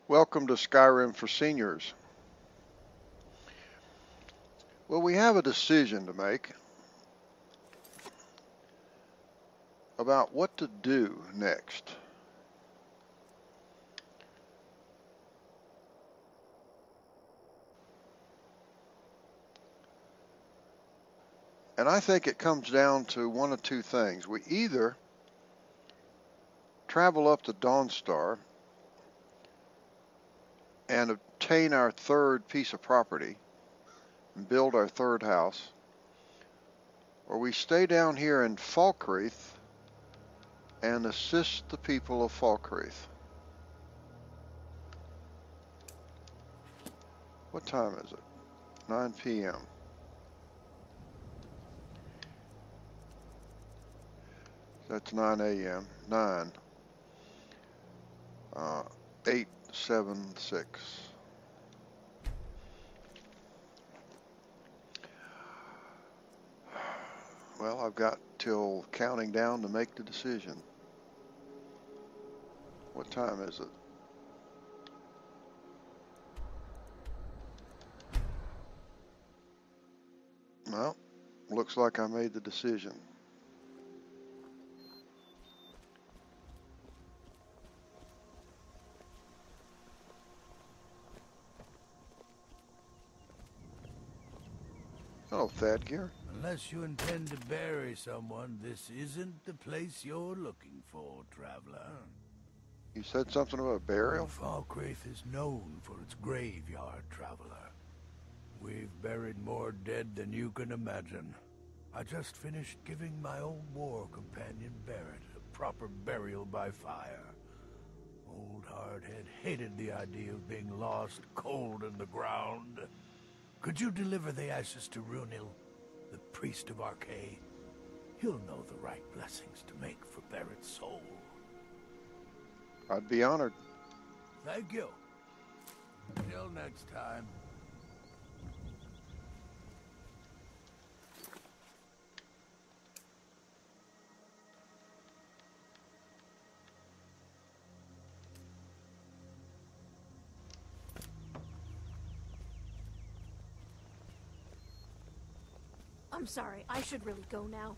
Welcome to Skyrim for Seniors. Well, we have a decision to make about what to do next. And I think it comes down to one of two things. We either travel up to Dawnstar and obtain our third piece of property and build our third house, or we stay down here in Falkreath and assist the people of Falkreath. What time is it? 9 p.m. That's 9 a.m. 9. 876. Well, I've got till counting down to make the decision. What time is it? Well, looks like I made the decision. Hello, Thadgear. Unless you intend to bury someone, this isn't the place you're looking for, traveler. You said something about burial? Falkreath is known for its graveyard, traveler. We've buried more dead than you can imagine. I just finished giving my old war companion Barrett a proper burial by fire. Old Hardhead hated the idea of being lost cold in the ground. Could you deliver the ashes to Runil, the priest of Archay? He'll know the right blessings to make for Barrett's soul. I'd be honored. Thank you. Until next time. I'm sorry, I should really go now.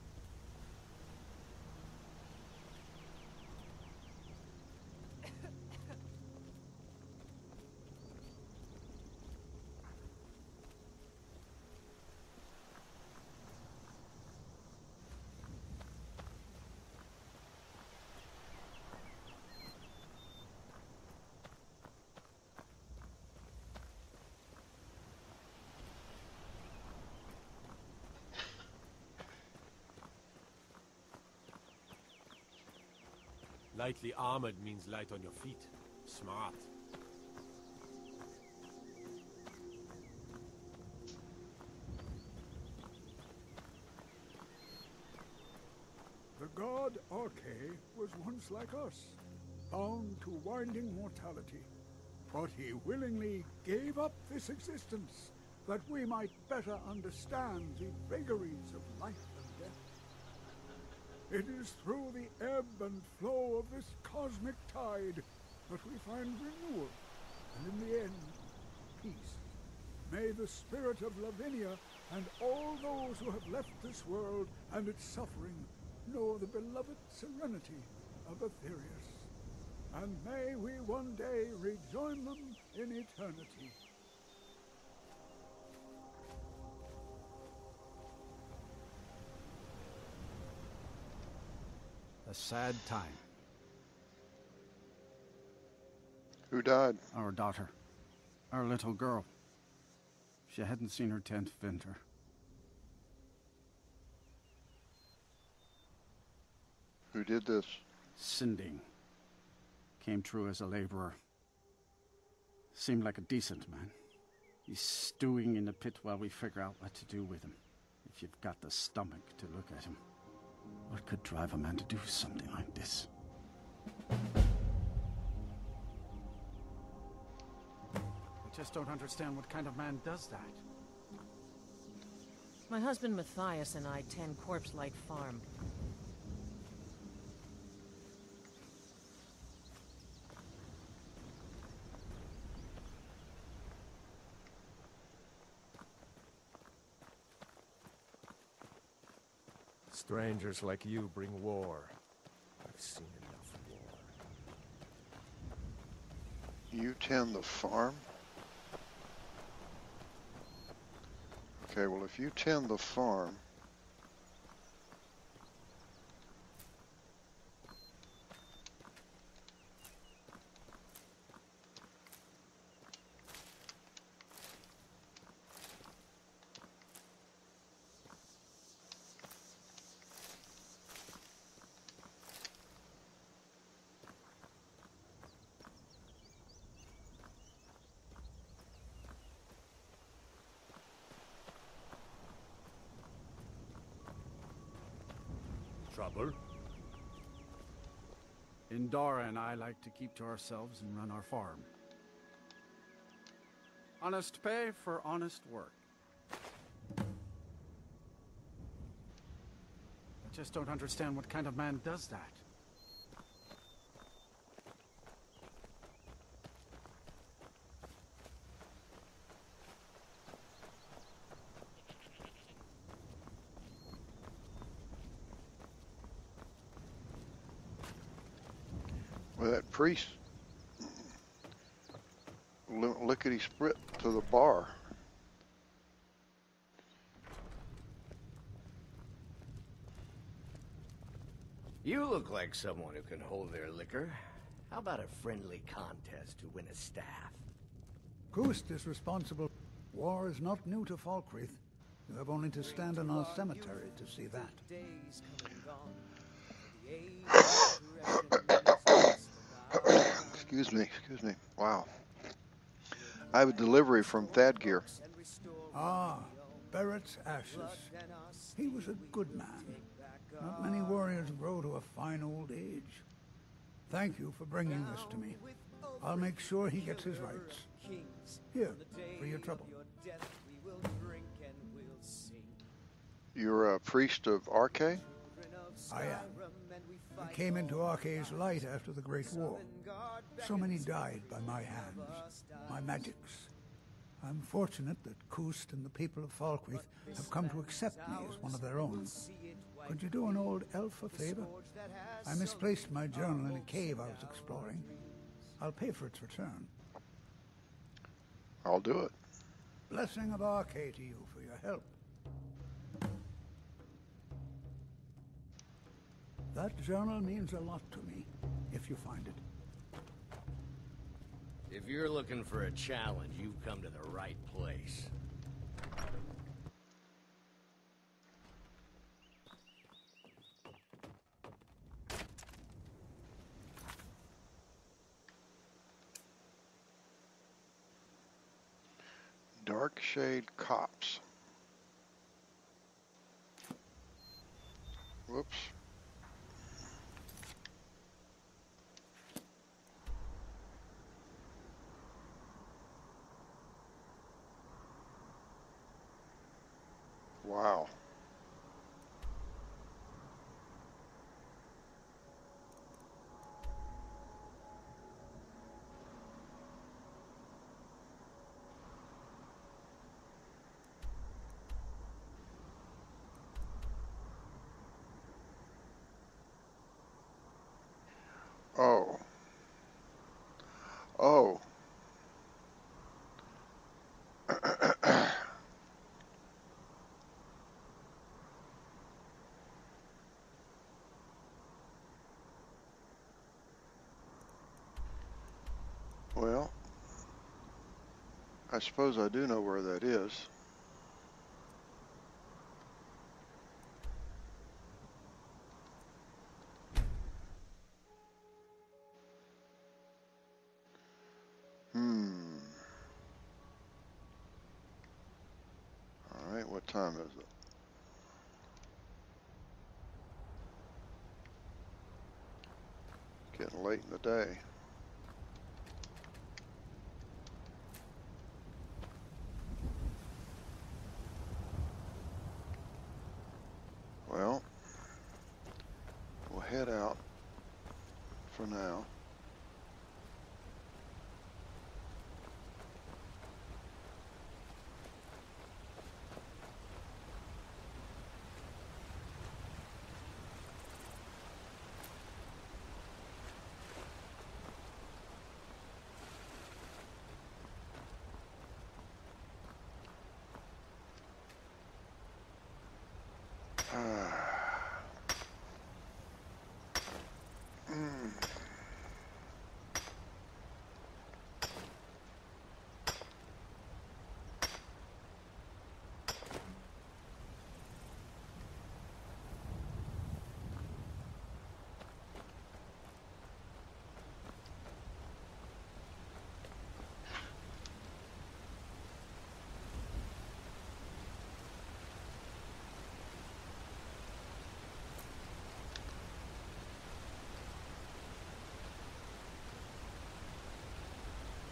Lightly armored means light on your feet. Smart. The god Archay was once like us, bound to winding mortality. But he willingly gave up this existence, that we might better understand the vagaries of life and death. It is through the ebb and flow of this cosmic tide that we find renewal, and in the end, peace. May the spirit of Lavinia and all those who have left this world and its suffering know the beloved serenity of Aetherius. And may we one day rejoin them in eternity. A sad time. Who died? Our daughter. Our little girl. She hadn't seen her 10th winter. Who did this? Sinding. Came through as a laborer. Seemed like a decent man. He's stewing in the pit while we figure out what to do with him. If you've got the stomach to look at him. What could drive a man to do something like this? I just don't understand what kind of man does that. My husband Matthias and I tend Corpse Light Farm. Strangers like you bring war. I've seen enough war. You tend the farm? Okay, well, if you tend the farm, Trouble? Indara and I like to keep to ourselves and run our farm. Honest pay for honest work. I just don't understand what kind of man does that. well, that priest lickety-split to the bar. You look like someone who can hold their liquor. How about a friendly contest to win a staff? Ghost is responsible. War is not new to Falkreath. You have only to stand in our cemetery to see that. Excuse me. Wow. I have a delivery from Thadgear. Ah, Barrett's ashes. He was a good man. Not many warriors grow to a fine old age. Thank you for bringing this to me. I'll make sure he gets his rights. Here, for your trouble. You're a priest of Arche? I am. I came into Arche's light after the Great War. So many died by my hands, my magics. I'm fortunate that Kust and the people of Falkreath have come to accept me as one of their own. Could you do an old elf a favor? I misplaced my journal in a cave I was exploring. I'll pay for its return. I'll do it. Blessing of Arche to you for your help. That journal means a lot to me, if you find it. If you're looking for a challenge, you've come to the right place. Darkshade Copse. Whoops. Wow. Oh. Oh. Well, I suppose I do know where that is. All right, what time is it? Getting late in the day. Well, we'll head out for now.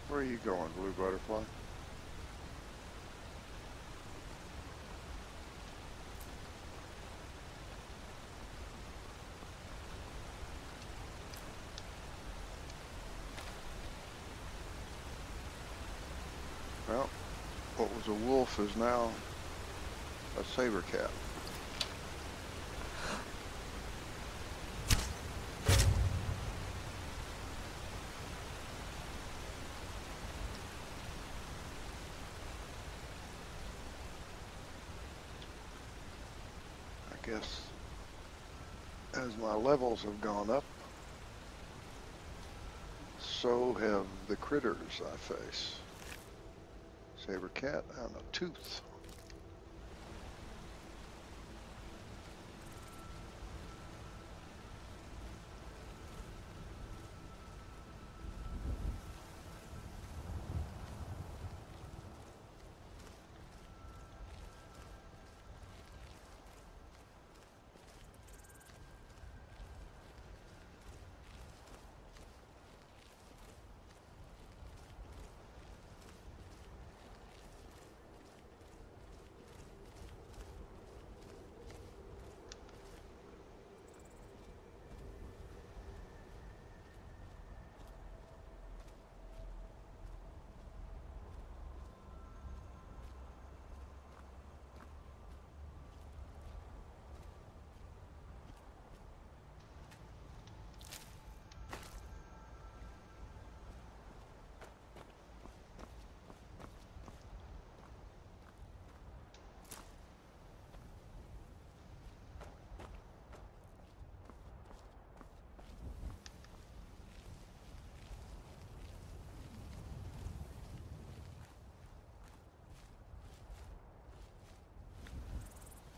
Where are you going, blue butterfly? Well, what was a wolf is now a saber cat. I guess as my levels have gone up, so have the critters I face. Saber cat and a tooth.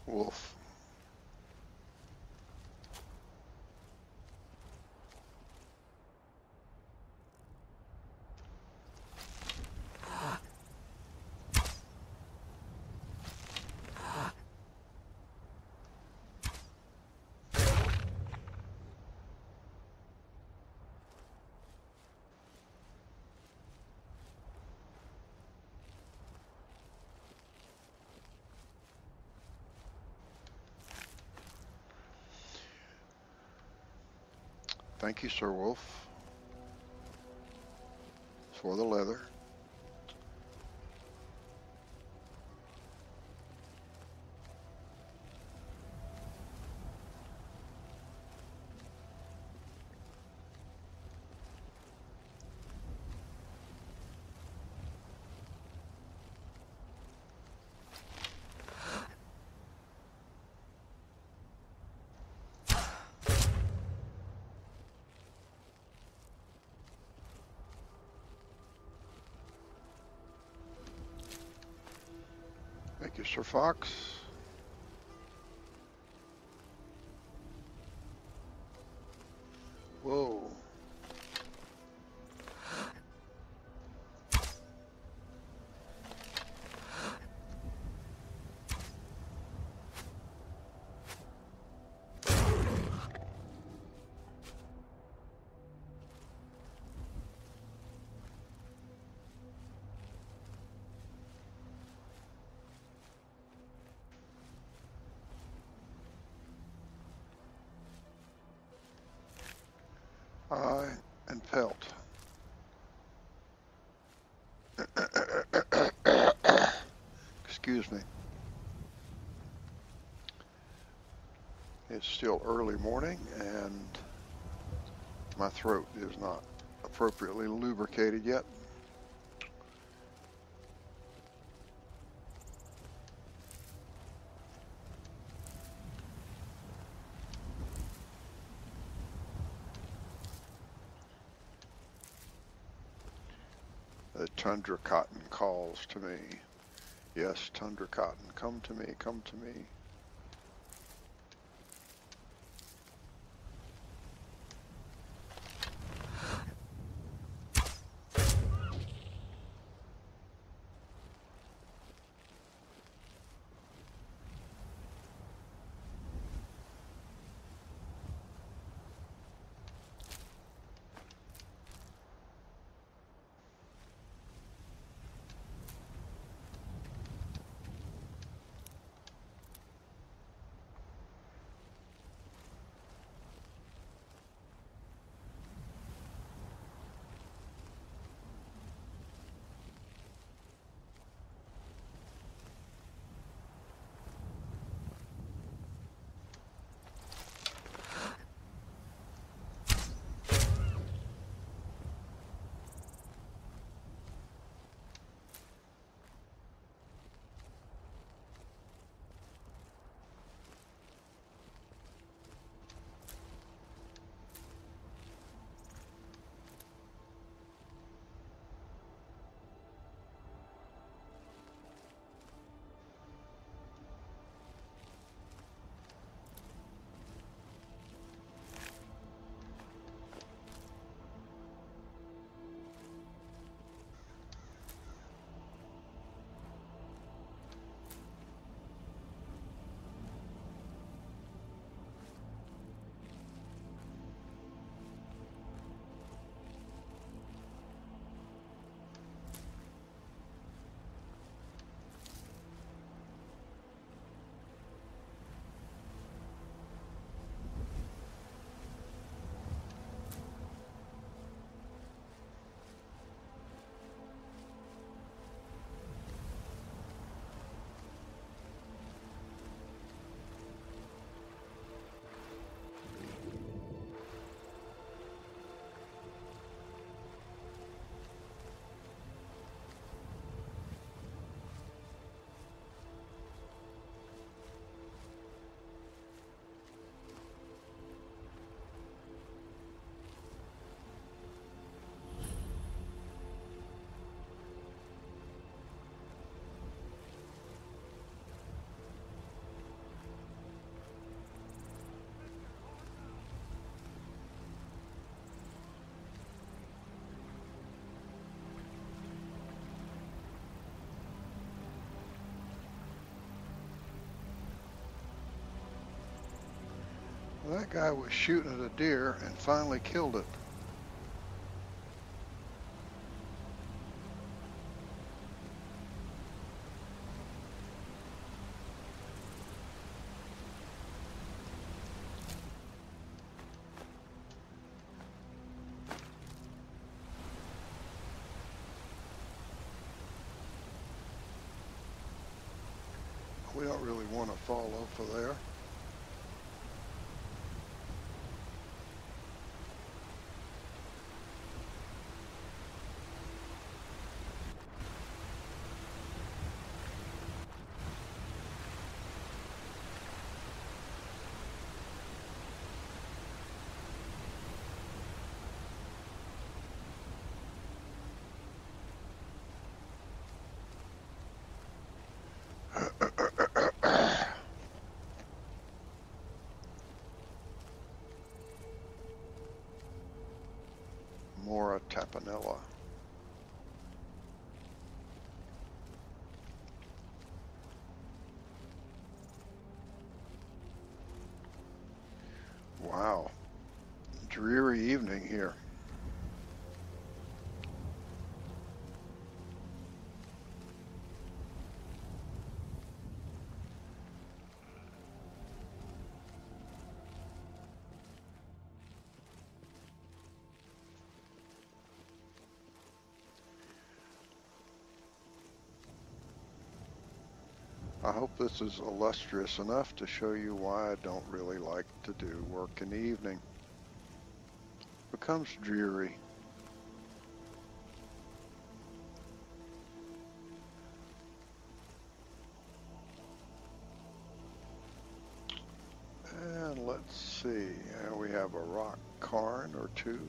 Wolf. Thank you, Sir Wolf, for the leather. Thank you, Sir Fox. Whoa. Eye and pelt. Excuse me. It's still early morning and my throat is not appropriately lubricated yet. The tundra cotton calls to me. Yes, tundra cotton, come to me, come to me. That guy was shooting at a deer and finally killed it. We don't really want to fall off of there. Mora Tapanella. Wow, dreary evening here. I hope this is illustrious enough to show you why I don't really like to do work in the evening. It becomes dreary. And let's see, we have a rock cairn or two.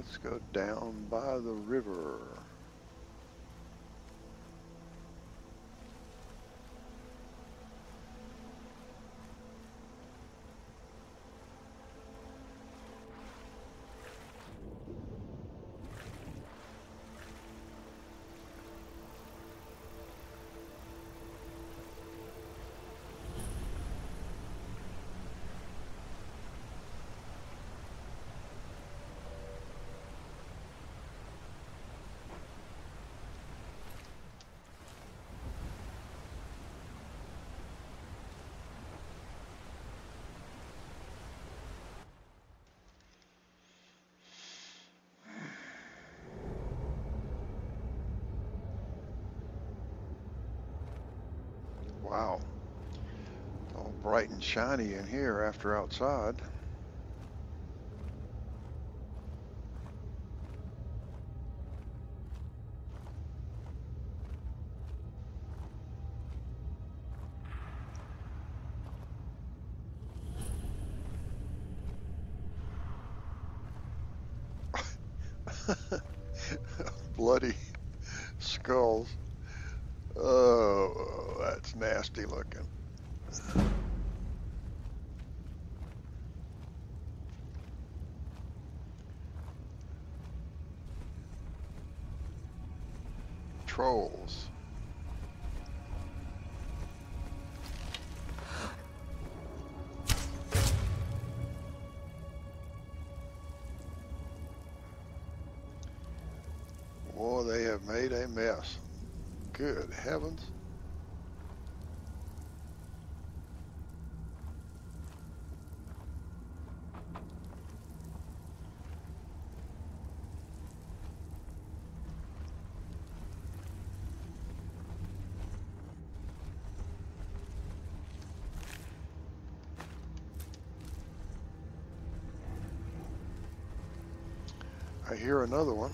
Let's go down by the river. Wow, it's all bright and shiny in here after outside. Bloody skulls. Oh, that's nasty looking. Trolls. Boy, they have made a mess. Good heavens. I hear another one.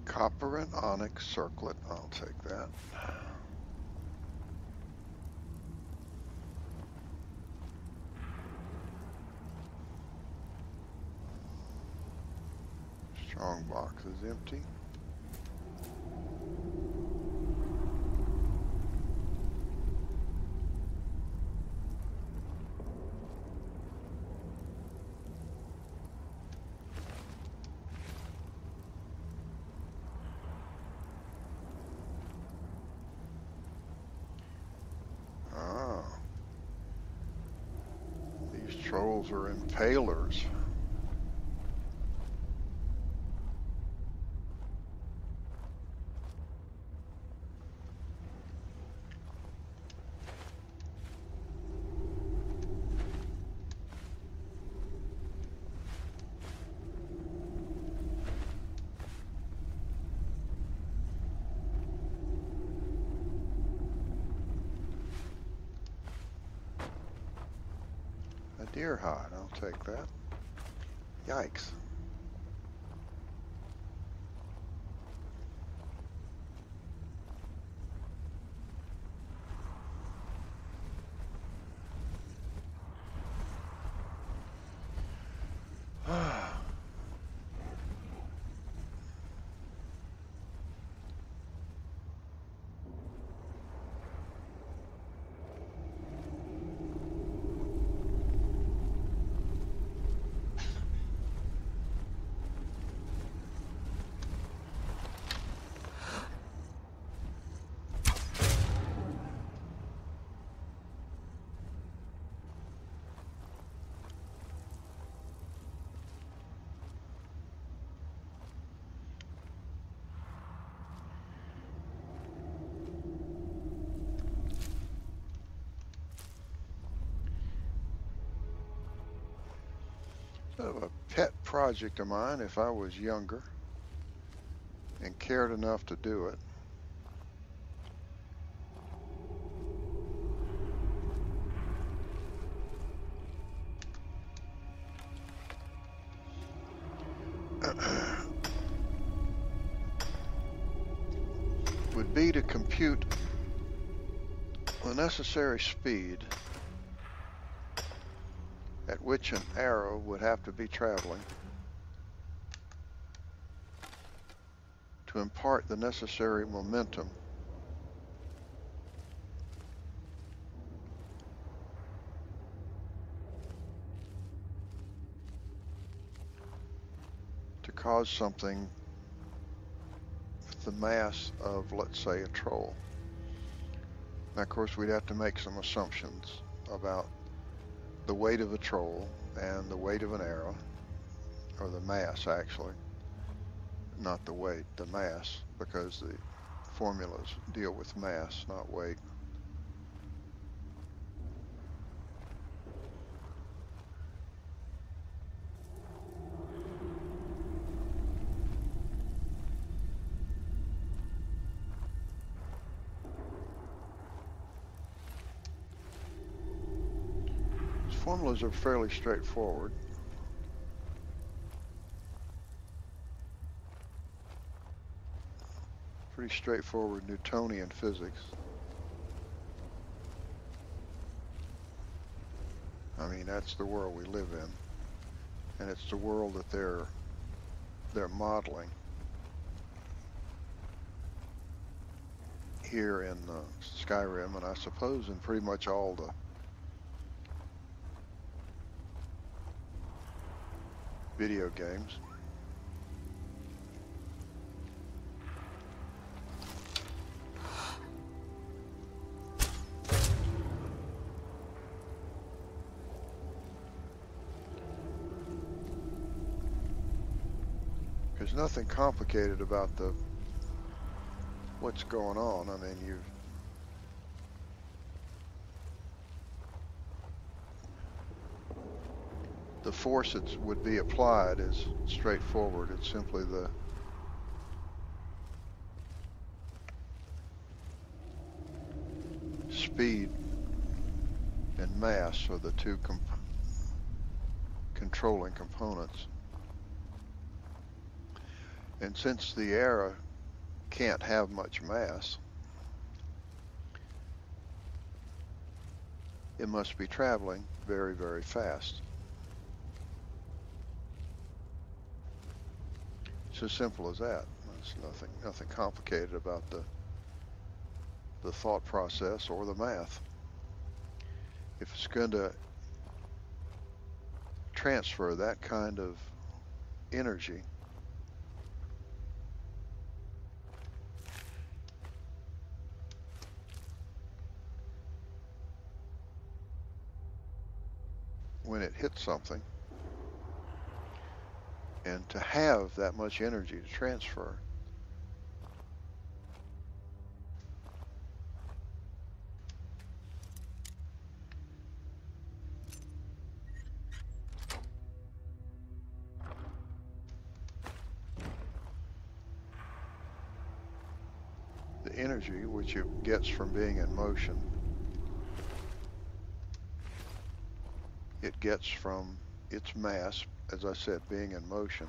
Copper and onyx circlet. I'll take that. Strong box is empty. These trolls are impalers. Deer hide, I'll take that. Yikes. Sort of a pet project of mine if I was younger and cared enough to do it. Would be to compute the necessary speed at which an arrow would have to be traveling to impart the necessary momentum to cause something with the mass of, let's say, a troll. Now, of course, we'd have to make some assumptions about the weight of a troll and the weight of an arrow, or the mass actually, not the weight, the mass, because the formulas deal with mass, not weight. Formulas are fairly straightforward. Pretty straightforward Newtonian physics. I mean, that's the world we live in, and it's the world that they're modeling here in Skyrim, and I suppose in pretty much all the video games. There's nothing complicated about what's going on. I mean, the force that would be applied is straightforward. It's simply the speed and mass are the two controlling components. And since the arrow can't have much mass, it must be traveling very, very fast. It's as simple as that. There's nothing complicated about the thought process or the math. If it's going to transfer that kind of energy, when it hits something, and to have that much energy to transfer, the energy which it gets from being in motion it gets from its mass, as I said, being in motion,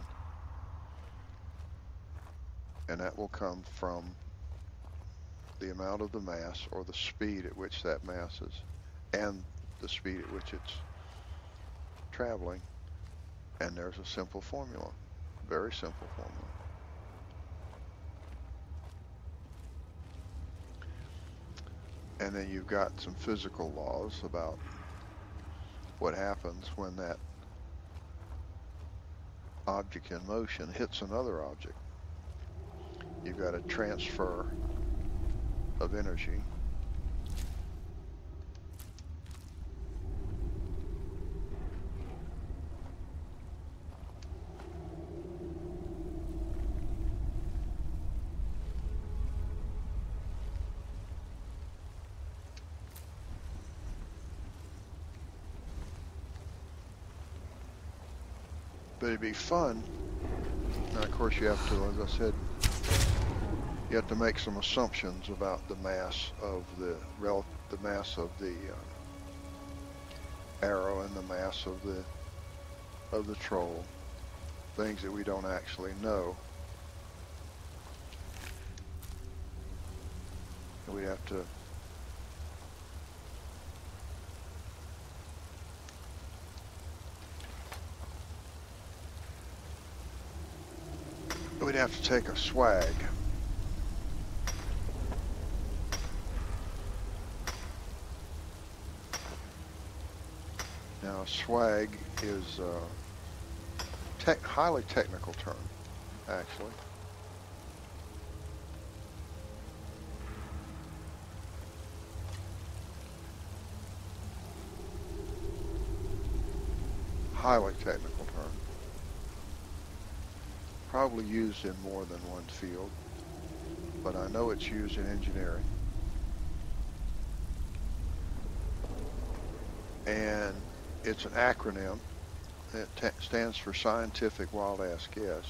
and that will come from the amount of the mass or the speed at which that mass is and the speed at which it's traveling. And there's a simple formula, very simple formula. And then you've got some physical laws about what happens when that object in motion hits another object. You've got a transfer of energy. But it'd be fun. Now, of course, you have to, as I said, you have to make some assumptions about the mass of the mass of the arrow and the mass of the troll, things that we don't actually know. We have to take a swag. Now, swag is a highly technical term, actually. Highly technical term. Probably used in more than one field, but I know it's used in engineering. And it's an acronym. It stands for Scientific Wild Ass Guess.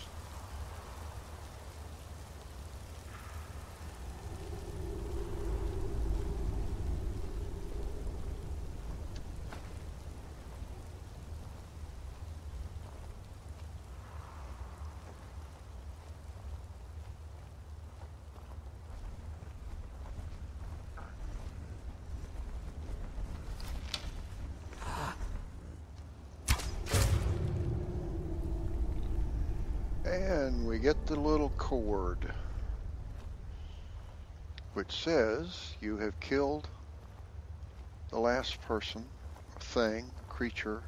And we get the little cord, which says you have killed the last person, thing, creature,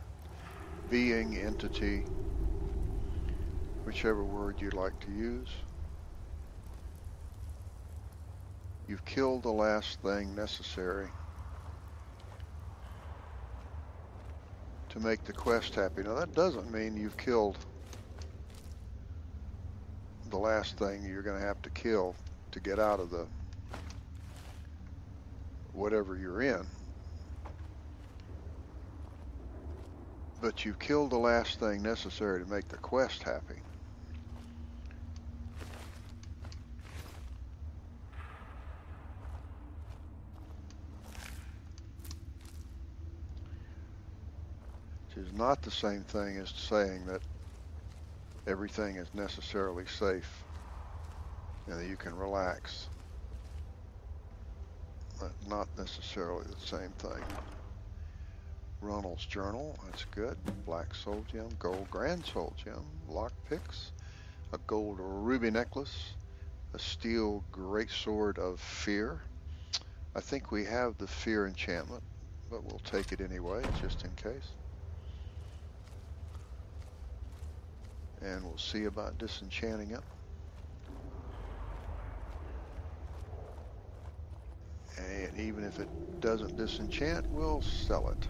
being, entity, whichever word you'd like to use. You've killed the last thing necessary to make the quest happy. Now, that doesn't mean you've killed the last thing you're going to have to kill to get out of the whatever you're in. But you've killed the last thing necessary to make the quest happy. Which is not the same thing as saying that everything is necessarily safe and that you can relax. But not necessarily the same thing. Ronald's journal, that's good. Black soul gem, gold grand soul gem, lock picks, a gold ruby necklace, a steel great sword of fear. I think we have the fear enchantment, but we'll take it anyway, just in case. And we'll see about disenchanting it. And even if it doesn't disenchant, we'll sell it.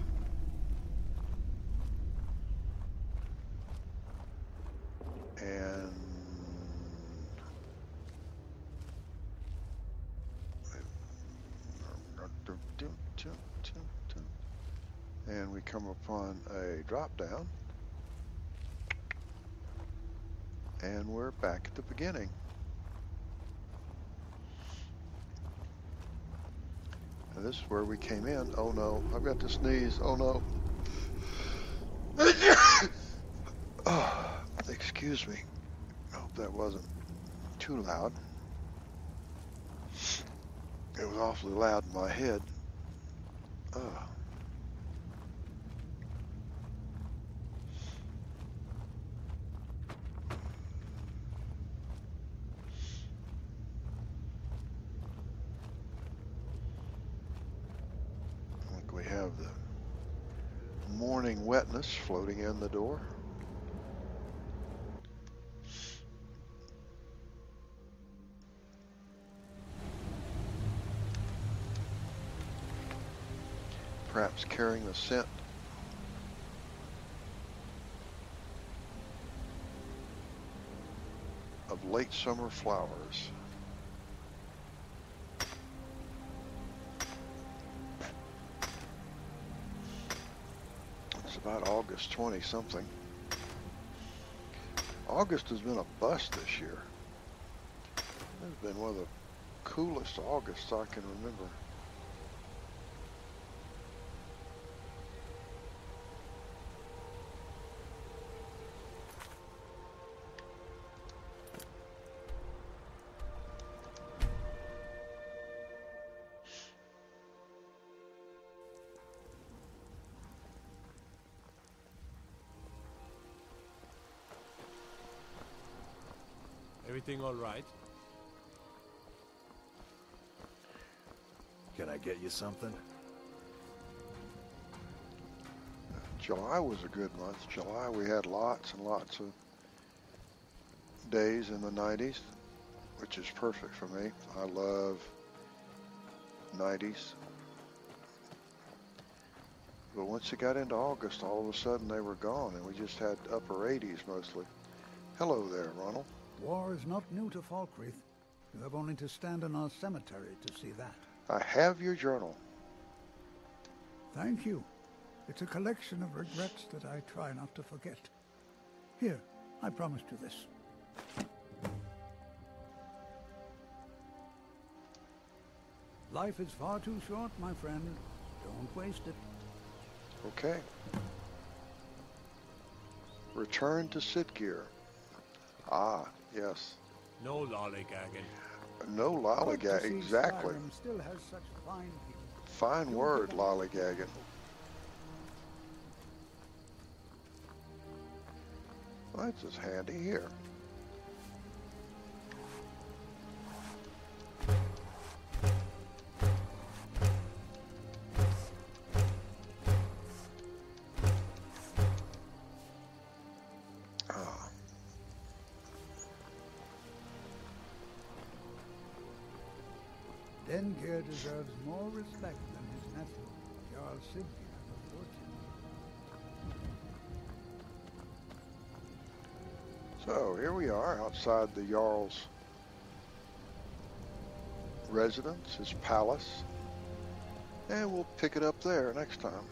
And we come upon a drop down. And we're back at the beginning. And this is where we came in. Oh no, I've got to sneeze. Oh no. Oh, excuse me. I hope that wasn't too loud. It was awfully loud in my head. Look, we have the morning wetness floating in the door. Perhaps carrying the scent of late summer flowers. It's about August 20 something. August has been a bust this year. It's been one of the coolest Augusts I can remember. Everything all right? Can I get you something? July was a good month. July we had lots and lots of days in the 90s, which is perfect for me. I love 90s. But once it got into August, all of a sudden they were gone, and we just had upper 80s mostly. Hello there, Ronald. War is not new to Falkreath. You have only to stand in our cemetery to see that. I have your journal. Thank you. It's a collection of regrets that I try not to forget. Here, I promised you this. Life is far too short, my friend. Don't waste it. Okay. Return to Sitgear. Ah, yes. No lollygagging. No lollygag, exactly. Skyrim still has such fine people. Fine word, lollygagging. Well, that's just handy here. Dengeir deserves more respect than his nephew, Jarl Siggeir of Fortune. So here we are outside the Jarl's residence, his palace, and we'll pick it up there next time.